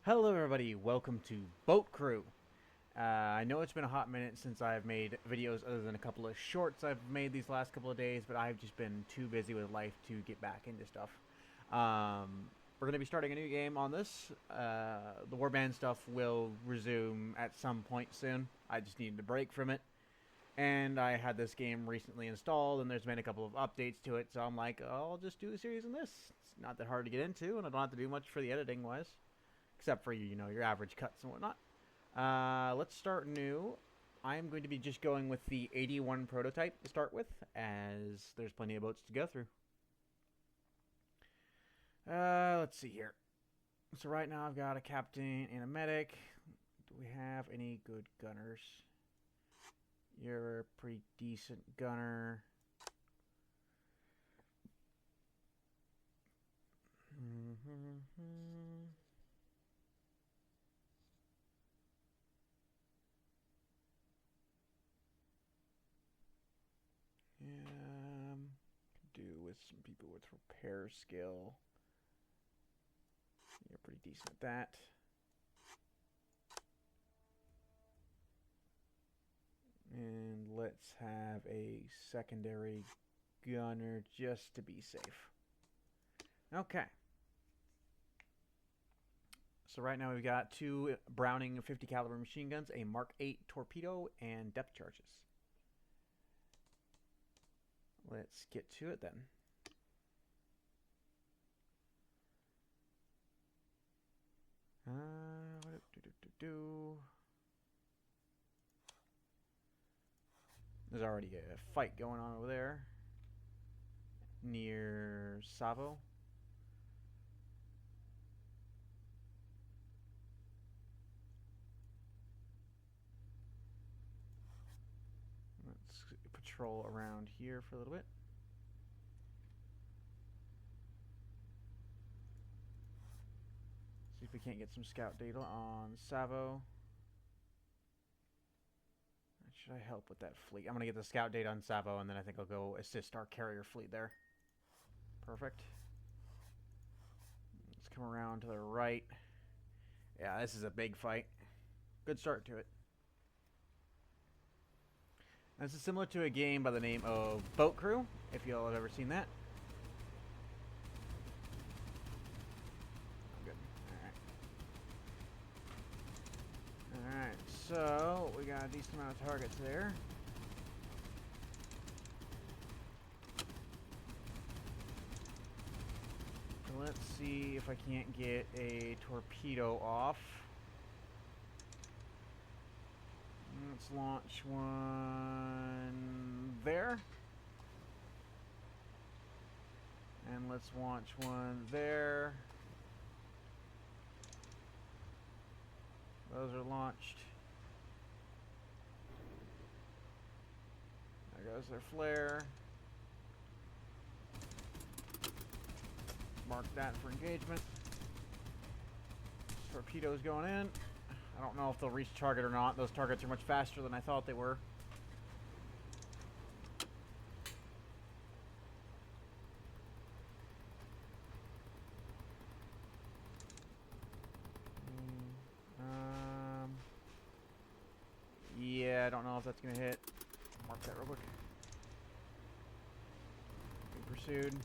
Hello everybody, welcome to Boat Crew. I know it's been a hot minute since I've made videos other than a couple of shorts I've made these last couple of days, but I've just been too busy with life to get back into stuff. We're going to be starting a new game on this. The Warband stuff will resume at some point soon. I just needed a break from it. And I had this game recently installed, and there's been a couple of updates to it, so I'm like, I'll just do a series on this. It's not that hard to get into, and I don't have to do much for the editing-wise. Except for, your average cuts and whatnot. Let's start new. I'm going to be just going with the 81 prototype to start with, as there's plenty of boats to go through. Let's see here. So right now I've got a captain and a medic. Do we have any good gunners? You're a pretty decent gunner. Could do with some people with repair skill. You're pretty decent at that. And let's have a secondary gunner just to be safe. Okay. So right now we've got two Browning 50 caliber machine guns, a Mark 8 torpedo, and depth charges. Let's get to it then. There's already a fight going on over there near Savo. Let's patrol around here for a little bit. See if we can't get some scout data on Savo. Should I help with that fleet? I'm going to get the scout data on Savo, and then I think I'll go assist our carrier fleet there. Perfect. Let's come around to the right. Yeah, this is a big fight. Good start to it. This is similar to a game by the name of Boat Crew, if you all have ever seen that. Good. Alright, so we got a decent amount of targets there. So let's see if I can't get a torpedo off. Let's launch one there. And let's launch one there. Those are launched. There goes their flare. Mark that for engagement. Torpedoes going in. I don't know if they'll reach target or not. Those targets are much faster than I thought they were. Yeah, I don't know if that's going to hit. Mark that real quick. Being pursued.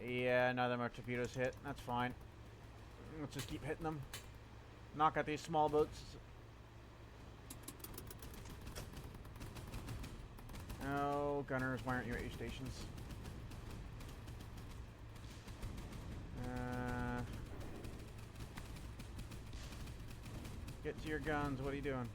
Yeah, none of them are torpedoes hit. That's fine. Let's just keep hitting them. Knock out these small boats. Oh, gunners, why aren't you at your stations? Get to your guns. What are you doing?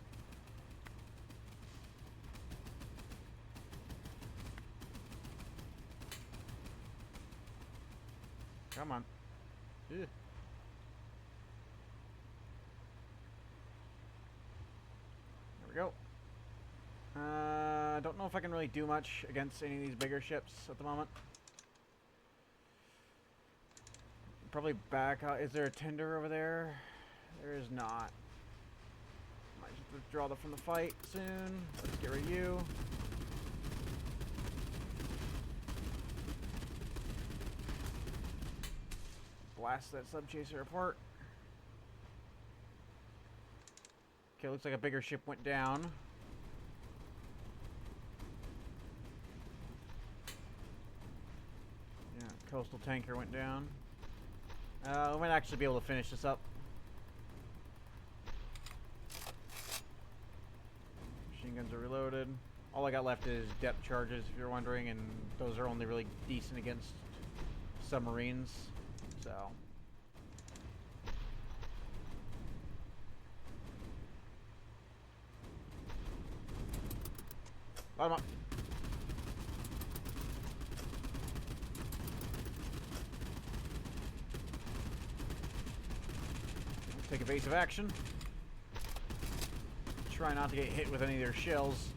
Come on. Ugh. There we go. I don't know if I can really do much against any of these bigger ships at the moment. Probably back out. Is there a tender over there? There is not. Might just withdraw from the fight soon. Let's get rid of you. blast that sub chaser apart. Okay, looks like a bigger ship went down. Yeah, coastal tanker went down. We might actually be able to finish this up. Machine guns are reloaded. All I got left is depth charges, if you're wondering, and those are only really decent against submarines, so... Light 'em up. Let's take evasive action. Try not to get hit with any of their shells.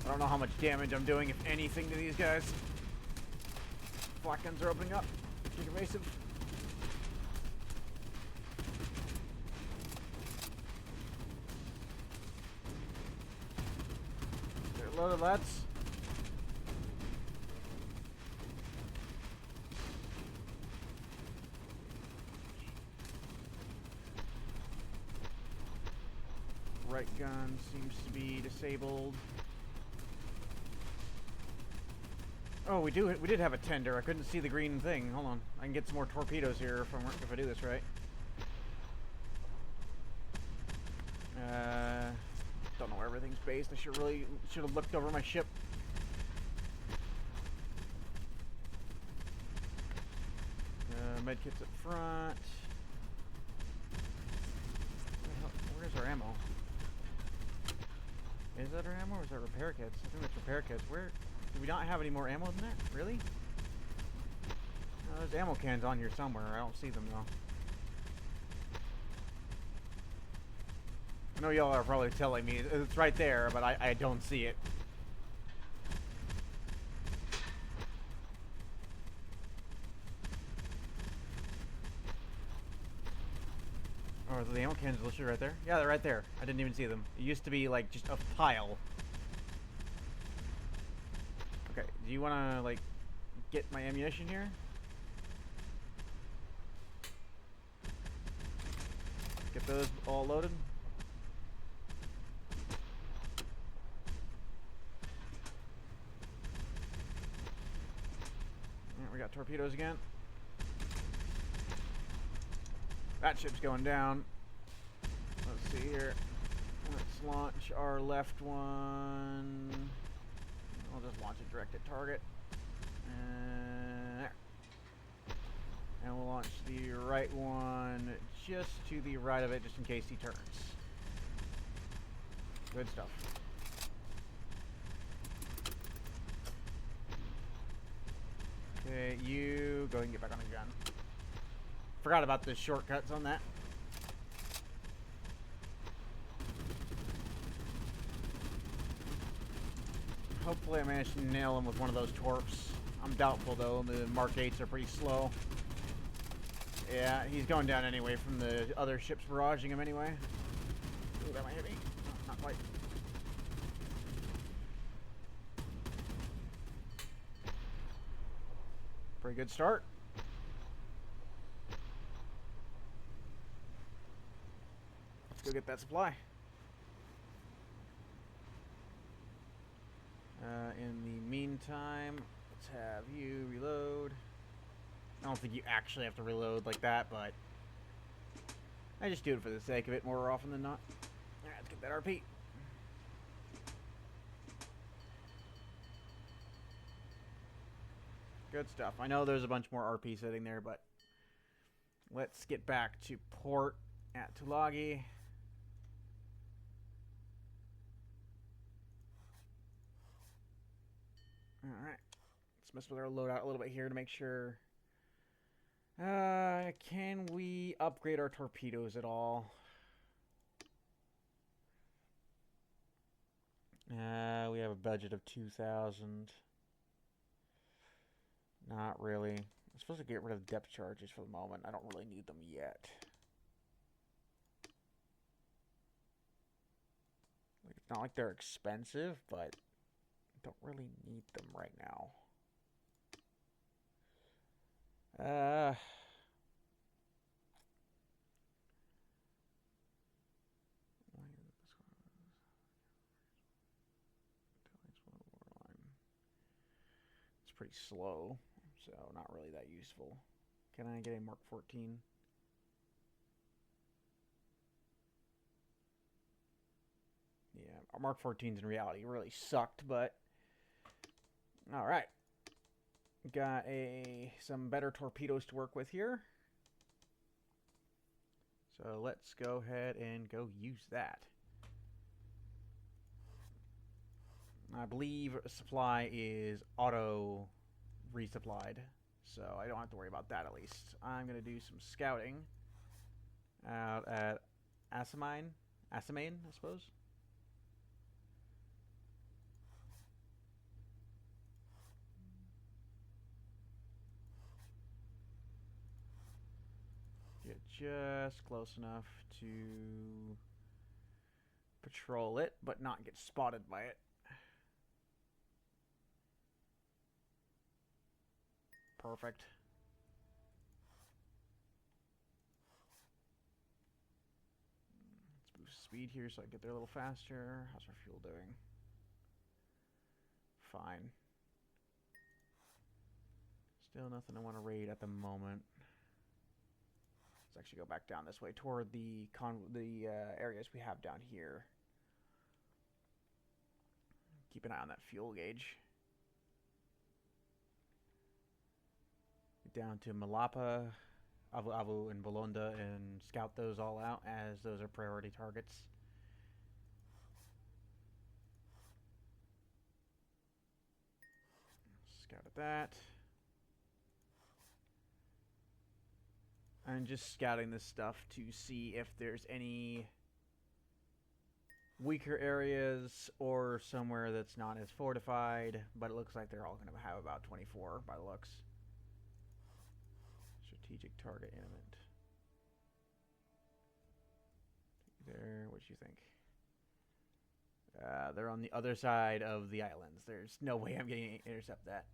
I don't know how much damage I'm doing, if anything, to these guys. Flak guns are opening up. Take evasive. They're loaded, lads. Right gun seems to be disabled. Oh, we did have a tender. I couldn't see the green thing. Hold on. I can get some more torpedoes here if I do this right. Don't know where everything's based. I should have looked over my ship. Medkits up front. Where's our ammo? Is that our ammo or is that repair kits? I think that's repair kits. Where? Do we not have any more ammo than that? Really? No, there's ammo cans on here somewhere. I don't see them though. I know y'all are probably telling me it's right there, but I don't see it. Oh, are the ammo cans listed right there? Yeah, they're right there. I didn't even see them. It used to be like just a pile. Okay, do you want to like get my ammunition here? Get those all loaded. Yeah, we got torpedoes again. That ship's going down. Let's see here. Let's launch our left one. I'll just launch it direct at target. There. And we'll launch the right one just to the right of it, just in case he turns. Good stuff. Okay, you go ahead and get back on the gun. Forgot about the shortcuts on that. Hopefully I managed to nail him with one of those torps. I'm doubtful though, the Mark 8s are pretty slow. Yeah, he's going down anyway from the other ships barraging him anyway. Ooh, that might hit me. No, not quite. Pretty good start. Let's go get that supply. In the meantime, let's have you reload. I don't think you actually have to reload like that, but I just do it for the sake of it more often than not. Alright, let's get that RP. Good stuff. I know there's a bunch more RP sitting there, but let's get back to port at Tulagi. Alright. Let's mess with our loadout a little bit here to make sure. Can we upgrade our torpedoes at all? We have a budget of 2,000. Not really. I'm supposed to get rid of depth charges for the moment. I don't really need them yet. Like, it's not like they're expensive, but don't really need them right now. pretty slow, so not really that useful. Can I get a Mark 14? Yeah, our Mark 14s in reality really sucked, but alright. Got some better torpedoes to work with here. So let's go ahead and go use that. I believe supply is auto resupplied, so I don't have to worry about that at least. I'm going to do some scouting out at Asamine, I suppose. Get just close enough to patrol it, but not get spotted by it. Perfect. Let's boost speed here so I get there a little faster. How's our fuel doing? Fine. Still nothing I want to raid at the moment. Let's actually go back down this way toward the areas we have down here. Keep an eye on that fuel gauge. Get down to Malapa, Avu Avu, and Bolonda and scout those all out as those are priority targets. Scout at that. I'm just scouting this stuff to see if there's any weaker areas or somewhere that's not as fortified, but it looks like they're all going to have about 24 by the looks. Strategic target imminent. There, what do you think? They're on the other side of the islands. There's no way I'm getting to intercept that.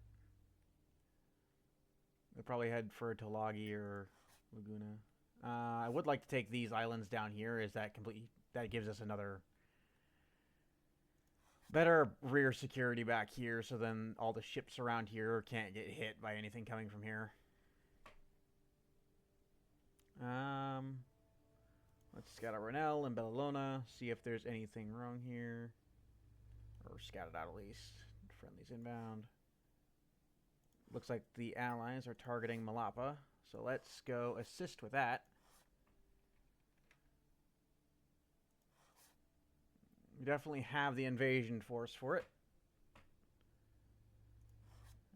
They'll probably head for Tulagi or Laguna. I would like to take these islands down here. Is that completely? That gives us another better rear security back here, so then all the ships around here can't get hit by anything coming from here. Let's scout out Ronell and Bellalona, see if there's anything wrong here, or scout it out at least. Friendlies inbound. Looks like the allies are targeting Malapa, so let's go assist with that. We definitely have the invasion force for it.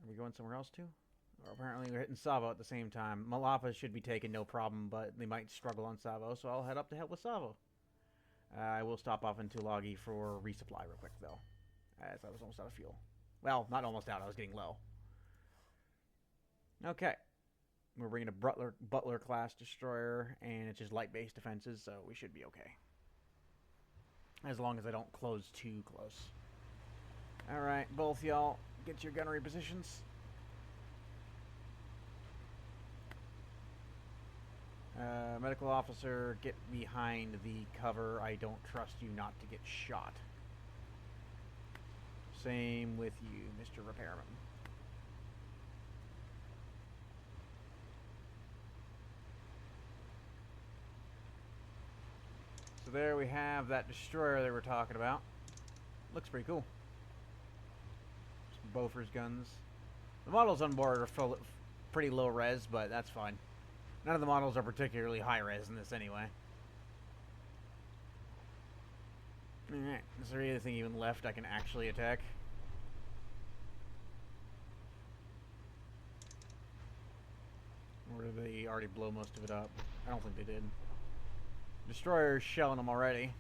Are we going somewhere else too? Or apparently we're hitting Savo at the same time. Malapa should be taken no problem, but they might struggle on Savo, so I'll head up to help with Savo. I will stop off in Tulagi for resupply real quick though, as I was almost out of fuel. Well, not almost out, I was getting low. Okay. We're bringing a Butler class destroyer, and it's just light-based defenses, so we should be okay. As long as I don't close too close. Alright, both y'all, get your gunnery positions. Medical officer, get behind the cover. I don't trust you not to get shot. Same with you, Mr. Repairman. So there we have that destroyer they were talking about. Looks pretty cool. Some Bofors guns. The models on board are pretty low res, but that's fine. None of the models are particularly high res in this anyway. Alright, is there anything even left I can actually attack? Or did they already blow most of it up? I don't think they did. Destroyer's shelling them already.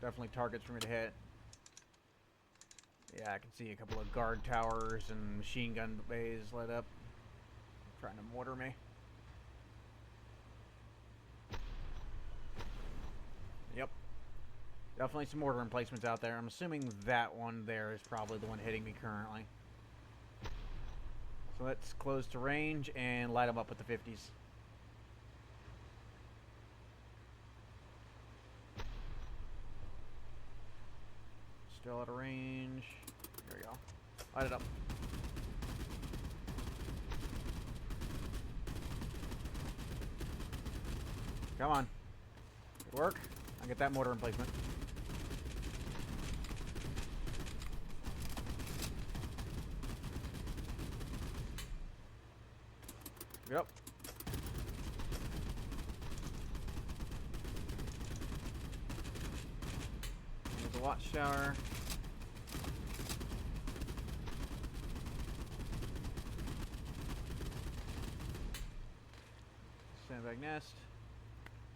Definitely targets for me to hit. Yeah, I can see a couple of guard towers and machine gun bays lit up. Trying to mortar me. Yep. Definitely some mortar emplacements out there. I'm assuming that one there is probably the one hitting me currently. So let's close to range and light them up with the 50s. Still out of range. There we go. Light it up. Come on. Good work. I'll get that mortar emplacement. Yep. There's the watchtower. Sandbag nest.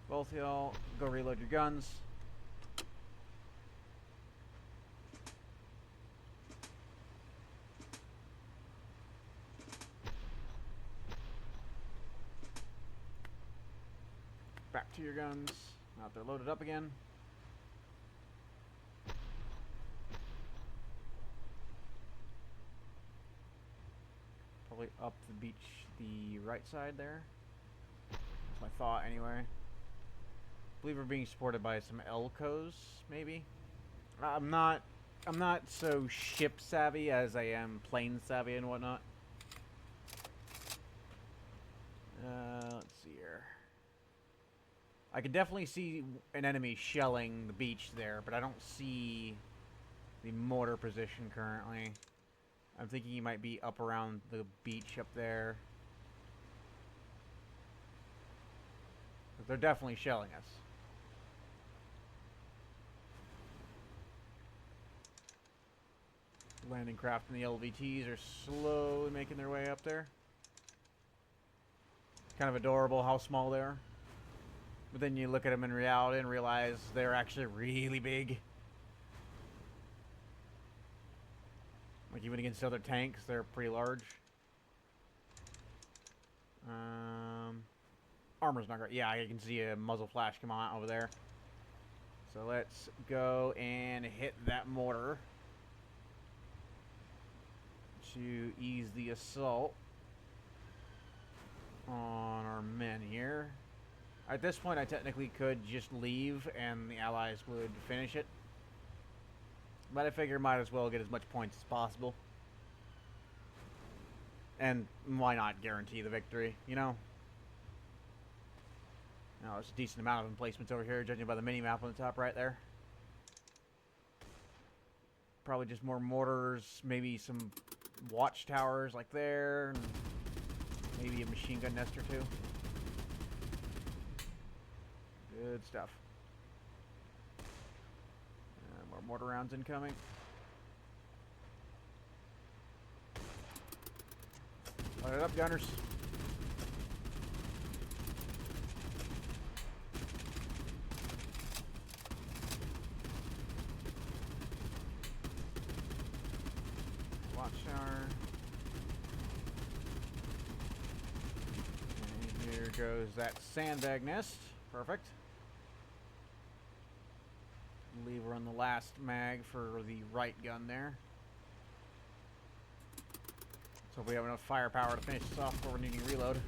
Both y'all go reload your guns. Back to your guns. Now they're loaded up again. Probably up the beach, the right side there. That's my thought anyway. I believe we're being supported by some Elcos, maybe. I'm not so ship savvy as I am plane savvy and whatnot. Let's see here. I can definitely see an enemy shelling the beach there, but I don't see the mortar position currently. I'm thinking he might be up around the beach up there. But they're definitely shelling us. Landing craft and the LVTs are slowly making their way up there. Kind of adorable how small they are. But then you look at them in reality and realize they're actually really big. Like even against other tanks, they're pretty large. Armor's not great. Yeah, you can see a muzzle flash come on over there. So let's go and hit that mortar to ease the assault on our men here. At this point, I technically could just leave and the allies would finish it. But I figure might as well get as much points as possible. And why not guarantee the victory, you know? Now, there's a decent amount of emplacements over here, judging by the mini-map on the top right there. Probably just more mortars, maybe some watchtowers like there, and maybe a machine gun nest or two. Good stuff. More mortar rounds incoming. Load it up, gunners. Watchtower. And here goes that sandbag nest. Perfect. Lever on the last mag for the right gun there. So we have enough firepower to finish this off before we're needing to reload.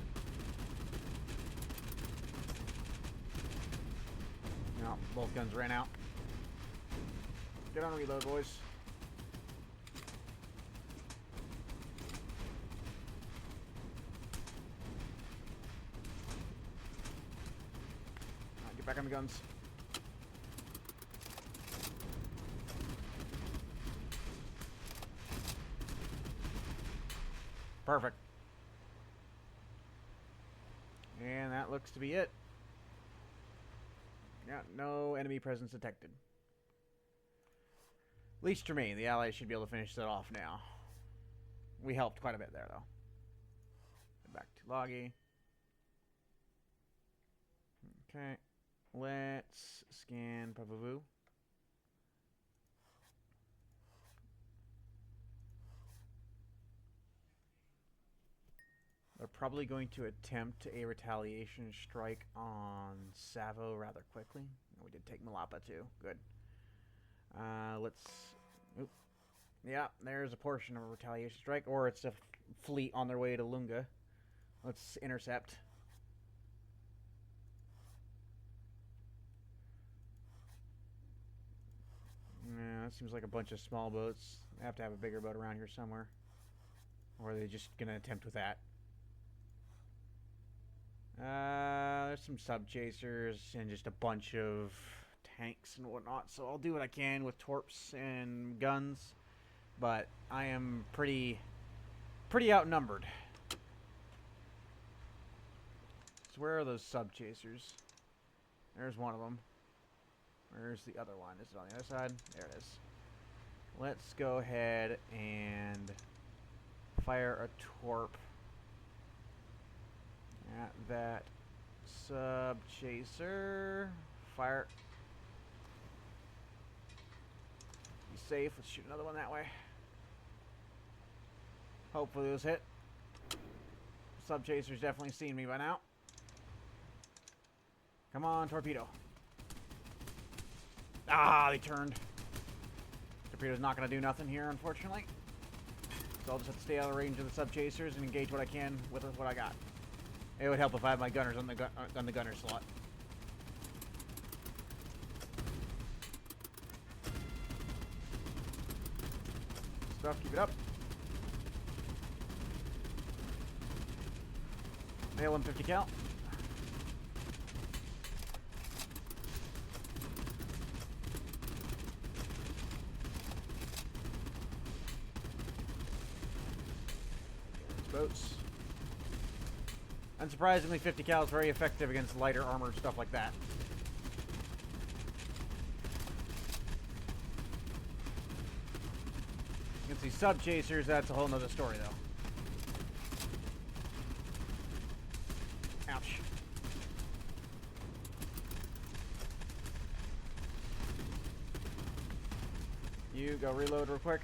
No, both guns ran out. Get on reload, boys. Alright, get back on the guns. Perfect. And that looks to be it. Got no enemy presence detected. At least for me. The allies should be able to finish that off now. We helped quite a bit there, though. Back to Loggy. Okay. Let's scan Papavu. They're probably going to attempt a retaliation strike on Savo rather quickly. We did take Malapa too. Good. Let's... Oop. Yeah, there's a portion of a retaliation strike. Or it's a fleet on their way to Lunga. Let's intercept. Yeah, that seems like a bunch of small boats. They have to have a bigger boat around here somewhere. Or are they just going to attempt with that? There's some sub chasers and just a bunch of tanks and whatnot, so I'll do what I can with torps and guns, but I am pretty outnumbered. So where are those sub chasers? There's one of them. Where's the other one? Is it on the other side? There it is. Let's go ahead and fire a torp at that sub chaser. Fire. Be safe. Let's shoot another one that way. Hopefully those hit. Sub chaser's definitely seen me by now. Come on, torpedo. Ah, they turned. Torpedo's not going to do nothing here, unfortunately. So I'll just have to stay out of the range of the sub chasers and engage what I can with what I got. It would help if I had my gunners on the gunner slot. Stuff, keep it up. Nail him 50 cal. Boats. Unsurprisingly, 50 cal is very effective against lighter armored stuff like that. Against these sub chasers, that's a whole nother story, though. Ouch. You go reload real quick.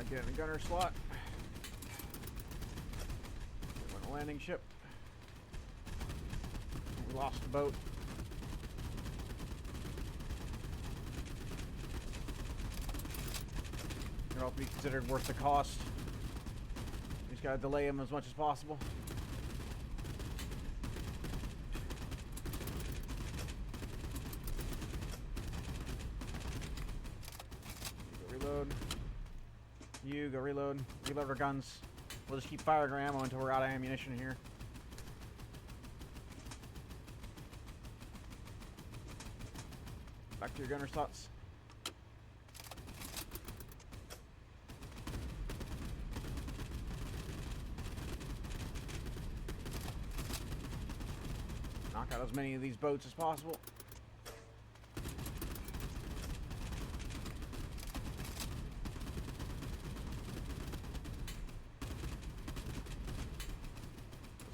Get in the gunner slot. Get on a landing ship. We lost the boat. They're all to be considered worth the cost. You just gotta delay them as much as possible. Reload. You go reload. Reload our guns. We'll just keep firing our ammo until we're out of ammunition here. Back to your gunner slots. Knock out as many of these boats as possible.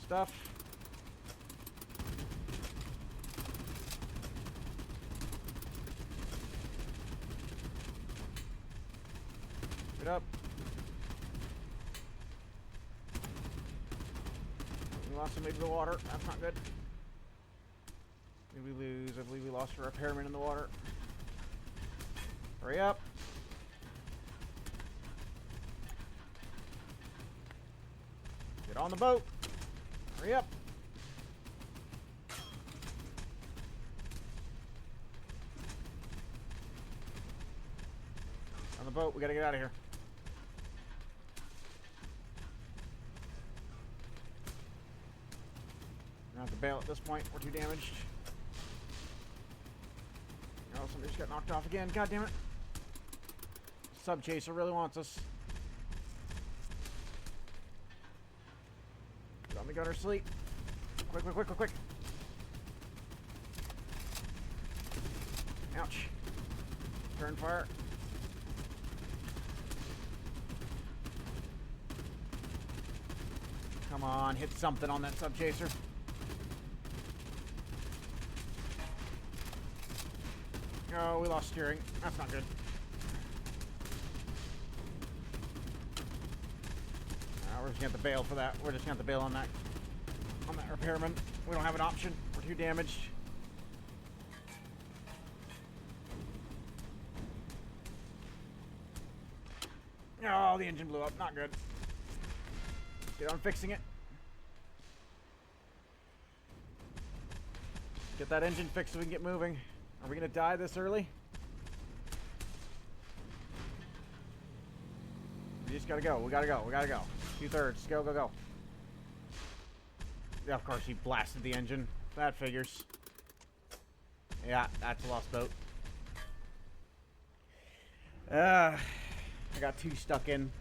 Stuff. Get up. We lost somebody to the water. That's not good. Did we lose? I believe we lost a repairman in the water. Hurry up. Get on the boat. Hurry up. On the boat, we gotta get out of here. I have to bail at this point. We're too damaged. Oh, somebody just got knocked off again. God damn it. Sub chaser really wants us. Get on the gunner sleep. Quick, quick, quick, quick, quick. Ouch. Turn fire. Come on, hit something on that sub chaser. Oh, we lost steering. That's not good. We're just gonna have to bail for that. We're just gonna have to bail on that repairman. We don't have an option. We're too damaged. Oh, the engine blew up. Not good. Get on fixing it. Get that engine fixed so we can get moving. Are we gonna die this early? We just gotta go. We gotta go. We gotta go. 2/3. Go, go, go. Yeah, of course he blasted the engine. That figures. Yeah, that's a lost boat. I got 2 stuck in.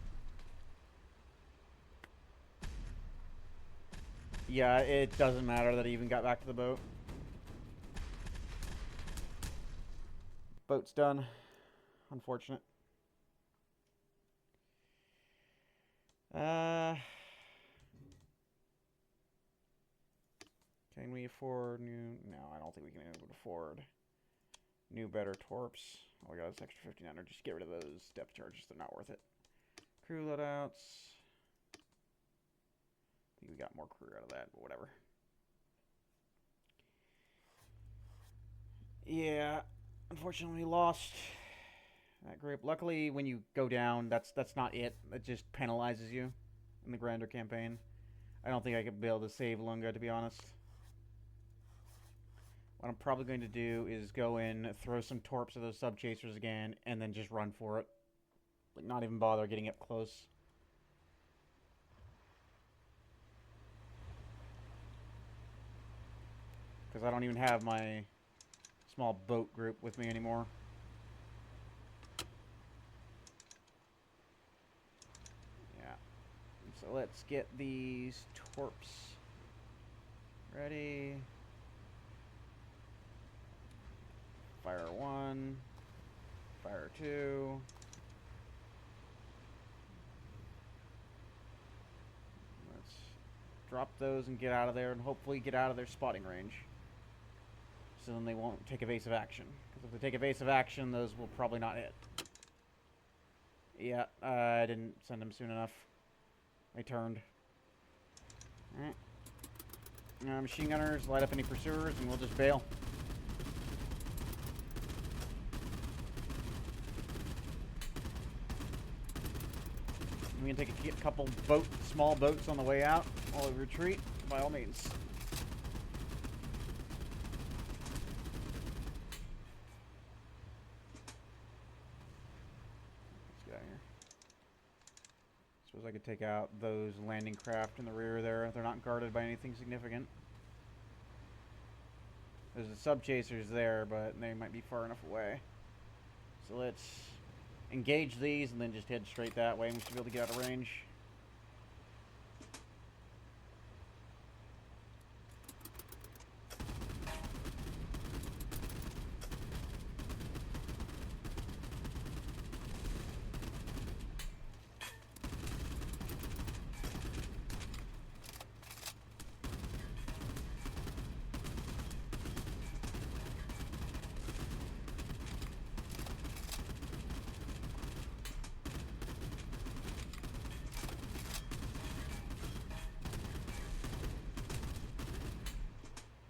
Yeah, it doesn't matter that he even got back to the boat. Boat's done. Unfortunate. Can we afford new... No, I don't think we can afford new, better torps. Oh, we got this extra 1,500. Just get rid of those depth charges. They're not worth it. Crew loadouts. I think we got more crew out of that, but whatever. Yeah, unfortunately lost that group. Luckily, when you go down, that's not it. It just penalizes you in the grander campaign. I don't think I could be able to save Lunga, to be honest. What I'm probably going to do is go in, throw some torps at those sub-chasers again, and then just run for it. Like, not even bother getting up close. Because I don't even have my small boat group with me anymore. Yeah. So let's get these torps ready. Fire 1. Fire 2. Let's drop those and get out of there, and hopefully get out of their spotting range. So then they won't take evasive action. Because if they take evasive action, those will probably not hit. Yeah, I didn't send them soon enough. They turned. Alright. Machine gunners, light up any pursuers, and we'll just bail. We can take a couple small boats on the way out while we retreat, by all means. Let's get out of here. Suppose I could take out those landing craft in the rear there. They're not guarded by anything significant. There's the sub-chasers there, but they might be far enough away. So let's engage these and then just head straight that way, and we should be able to get out of range.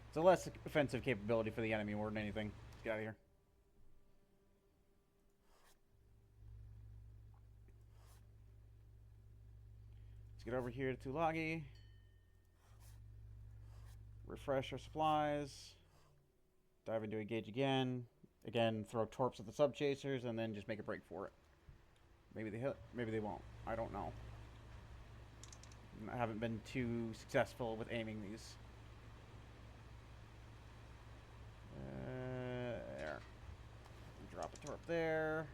It's a less offensive capability for the enemy more than anything. Let's get out of here. Let's get over here to Tulagi. Refresh our supplies. Dive into engage again. Again, throw torps at the sub-chasers and then just make a break for it. Maybe they hit, maybe they won't. I don't know. I haven't been too successful with aiming these. There. Drop a torp there.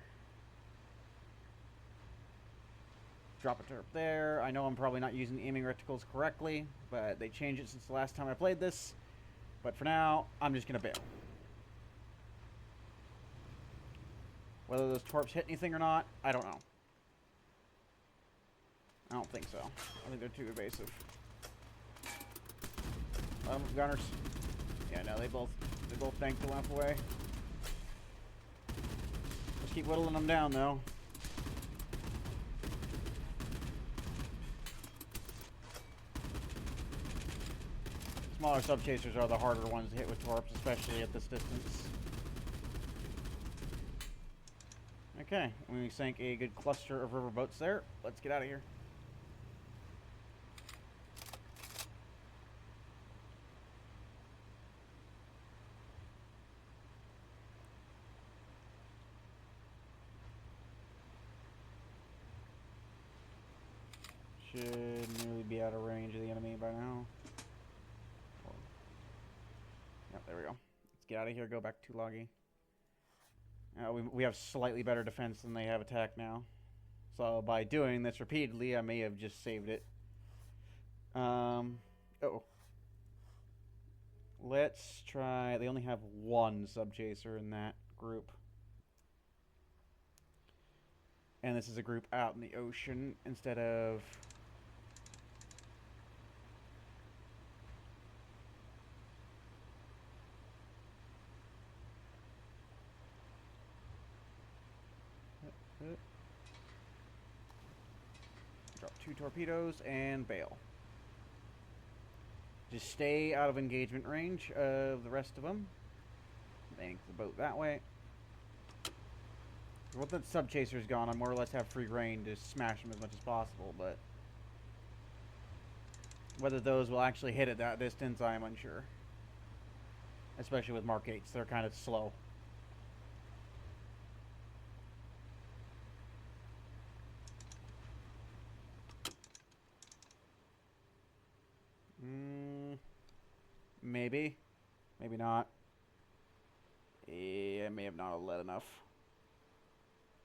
Drop a torp there. I know I'm probably not using the aiming reticles correctly, but they changed it since the last time I played this. But for now, I'm just going to bail. Whether those torps hit anything or not, I don't know. I don't think so. I think they're too evasive. Gunners. Yeah, no, they both tanked the lamp away. Let's keep whittling them down, though. Smaller sub-chasers are the harder ones to hit with torps, especially at this distance. Okay, we sank a good cluster of river boats there. Let's get out of here. should nearly be out of range of the enemy by now. Yep, there we go. Let's get out of here, go back to Tulagi. We have slightly better defense than they have attack now. So by doing this repeatedly, I may have just saved it. Uh-oh. Let's try... They only have one sub-chaser in that group. And this is a group out in the ocean instead of... Drop 2 torpedoes and bail. Just stay out of engagement range of the rest of them. Aiming the boat that way. Once that sub-chaser's gone, I more or less have free reign to smash them as much as possible, but... whether those will actually hit at that distance, I am unsure. Especially with Mark 8s, they're kind of slow. Maybe. Maybe not. Yeah, I may have not led enough.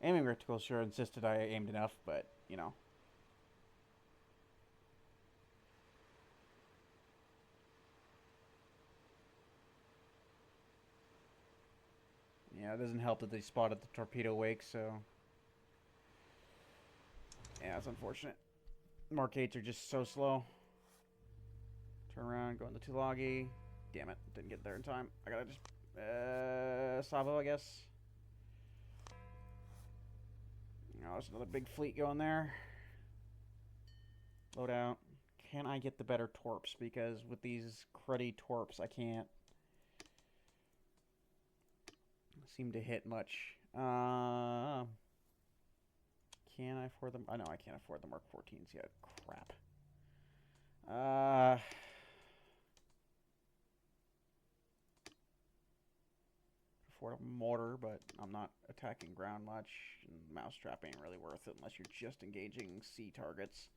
Aiming reticle sure insisted I aimed enough, but, you know. Yeah, it doesn't help that they spotted the torpedo wake, so... yeah, it's unfortunate. Mark 8s are just so slow. Turn around, go into Tulagi. Damn it, didn't get there in time. I gotta just... Savo, I guess. Oh, there's another big fleet going there. Load out. Can I get the better torps? Because with these cruddy torps, I can't seem to hit much. Can I afford them? I know I can't afford the Mark 14s yet. Crap. Afford a mortar, but I'm not attacking ground much. And mousetrap ain't really worth it unless you're just engaging sea targets.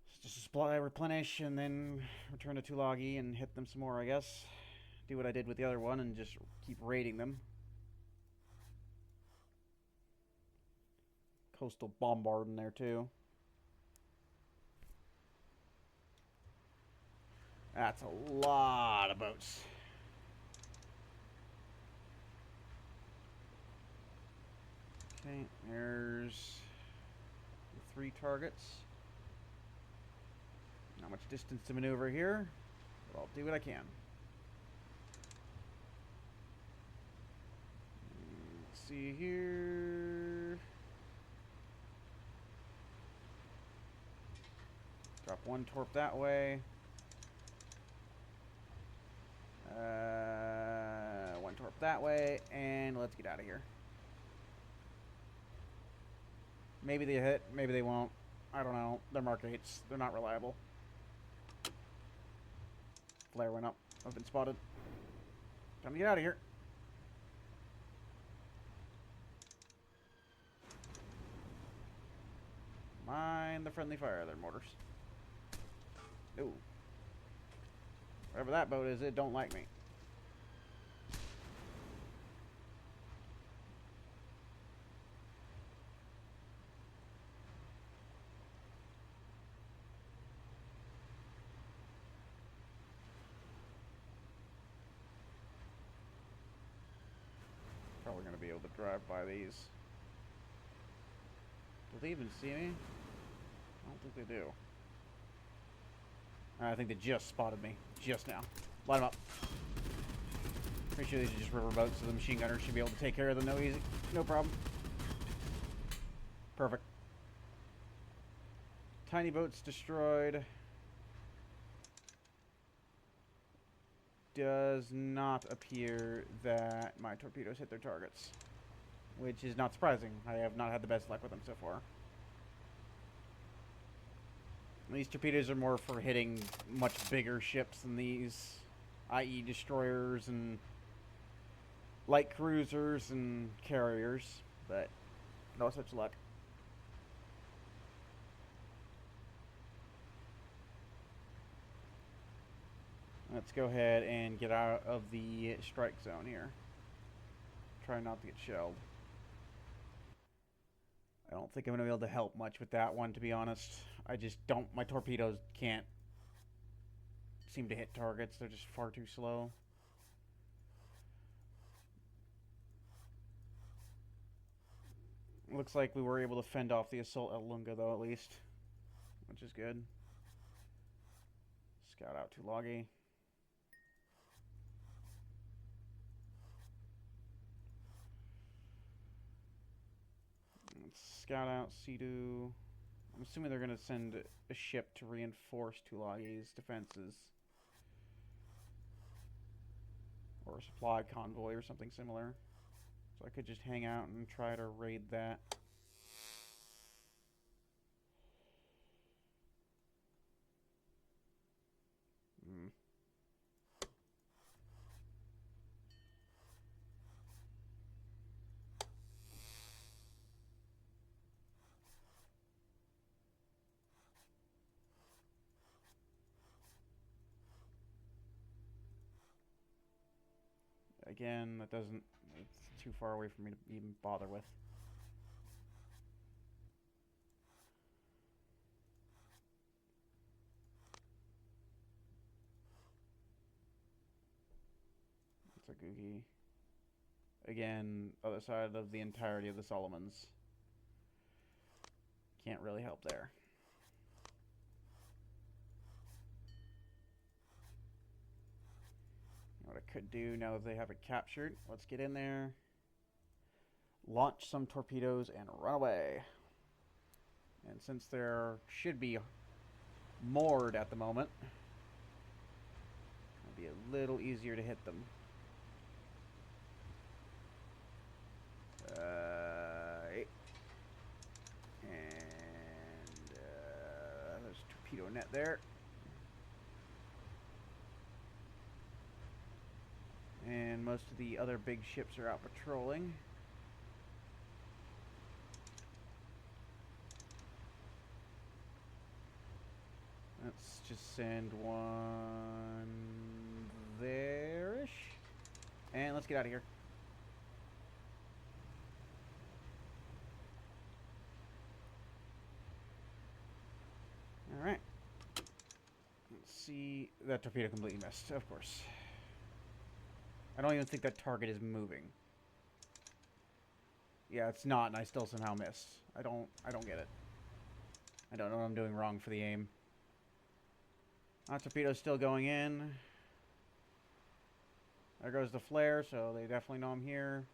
So just supply, replenish, and then return to Tulagi and hit them some more, I guess. Do what I did with the other one and just keep raiding them. Coastal bombard in there too. That's a lot of boats. Okay, there's 3 targets. Not much distance to maneuver here, but I'll do what I can. Let's see here. Drop 1 torp that way. 1 torp that way, and let's get out of here. Maybe they hit, maybe they won't. I don't know. They're Mark 8s. They're not reliable. Flare went up. I've been spotted. Time to get out of here. Mind the friendly fire, their mortars. Ooh. Whatever that boat is, it don't like me. Probably going to be able to drive by these. Do they even see me? I don't think they do. I think they just spotted me. Just now. Light them up. Pretty sure these are just river boats, so the machine gunners should be able to take care of them no problem. Perfect. Tiny boats destroyed. Does not appear that my torpedoes hit their targets, which is not surprising. I have not had the best luck with them so far. These torpedoes are more for hitting much bigger ships than these, i.e. destroyers and light cruisers and carriers, but no such luck. Let's go ahead and get out of the strike zone here. Try not to get shelled. I don't think I'm going to be able to help much with that one, to be honest. I just don't... My torpedoes can't seem to hit targets. They're just far too slow. Looks like we were able to fend off the assault at Lunga, though, at least. Which is good. Scout out Tulagi. Let's scout out Sea-Doo. I'm assuming they're going to send a ship to reinforce Tulagi's defenses. Or a supply convoy or something similar. So I could just hang out and try to raid that. Again, that doesn't... It's too far away for me to even bother with. It's a Googie. Again, other side of the entirety of the Solomons. Can't really help there. What I could do now that they have it captured, let's get in there, launch some torpedoes, and run away. And since there should be moored at the moment, it'll be a little easier to hit them. And there's a torpedo net there. And most of the other big ships are out patrolling. Let's just send one there-ish. And let's get out of here. Alright. Let's see. That torpedo completely missed, of course. I don't even think that target is moving. Yeah, it's not, and I still somehow missed. I don't get it. I don't know what I'm doing wrong for the aim. That torpedo's still going in. There goes the flare, so they definitely know I'm here.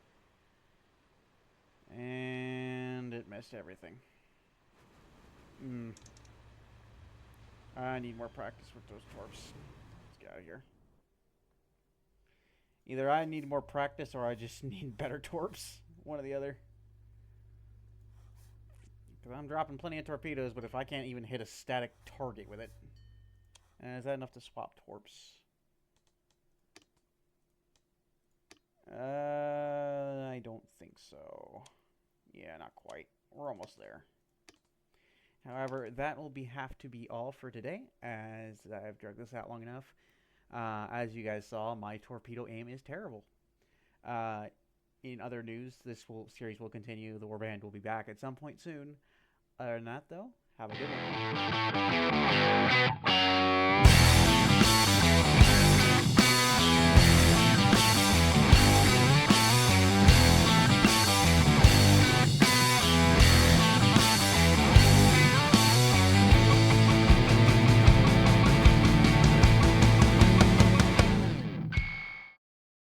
And it missed everything. I need more practice with those torps. Let's get out of here. Either I need more practice or I just need better torps. One or the other. Because I'm dropping plenty of torpedoes, but if I can't even hit a static target with it. Is that enough to swap torps? I don't think so. Yeah, not quite. We're almost there. However, that will have to be all for today, as I've dragged this out long enough. As you guys saw, my torpedo aim is terrible. In other news, this series will continue. The Warband will be back at some point soon. Other than that, though, have a good one.